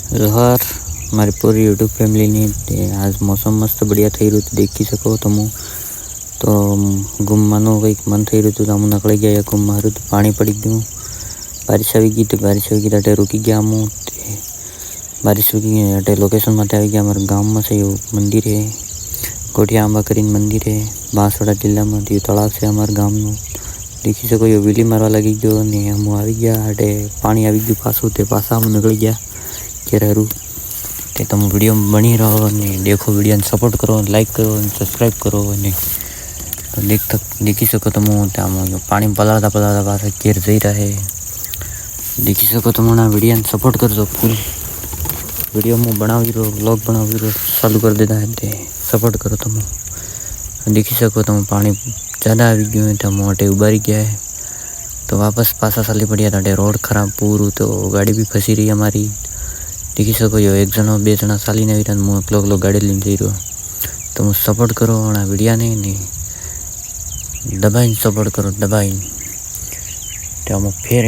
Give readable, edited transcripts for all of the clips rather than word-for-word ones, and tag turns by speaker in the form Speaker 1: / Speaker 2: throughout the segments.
Speaker 1: जोहार मारी पूरी यूट्यूब फैमिली ने आज मौसम मस्त बढ़िया थी रही देखी सको तुम तो घूमवा कई मन थी रही तो नकली गया घूमवा तो पानी पड़ी गयु बारिश आ गई तो बारिश आ गई रुकी गया अमू बारिश रुकी गई लोकेशन मत आ गया अमर गाँव में से मंदिर है कोठिया आंबा कर मंदिर है बांसवाड़ा जिला में तालाब से अमर गाँव में देखी सको यो वीली मारवा लगी गयो ने हम आ गया अटे पानी आ गयु पासू ते पासा हम निकली गया केरू ते तुम वीडियो बनी रहो ने देखो वीडियो ने सपोर्ट करो लाइक करो सब्सक्राइब करो ने तो देखी सको तुम पानी पलाता पलाता पास केर जई रहे देखी सको तुम वीडियो ने सपोर्ट कर दो फुल वीडियो में बनावी रो व्लॉग बनावी रो चालू कर देता है सपोर्ट करो तुम देखी सको तुम पानी ज़्यादा आ गयु है तो मोटे उबारी गया है तो वापस पासा चली पड़िया था रोड खराब पूरू तो गाड़ी भी फंसी रही हमारी देखी सको यो एक जनो बे जना चाली ने मुँह एकलो गाड़ी लीन जई रहो तो मुझे सपोर्ट करो वीडिया ने दबाई सपोर्ट करो दबाई तो हम फिर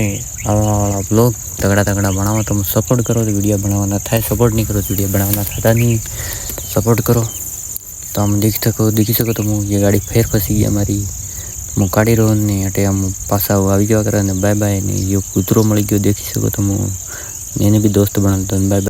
Speaker 1: आवा ब्लॉग तगड़ा तगड़ा बनाओ तो सपोर्ट करो तो वीडियो बनाना था सपोर्ट नहीं करो तो वीडियो बनाना था नहीं सपोर्ट करो तो हम देखी सको तो ये गाड़ी फिर फंसी गई हमारी मु काढ़ी रो ने अटे हम पासा आई गया करे बाय बाय ने यो कूतरो मળી गयो देखी सको तो मैंने भी दोस्त बना दो बाय बाय।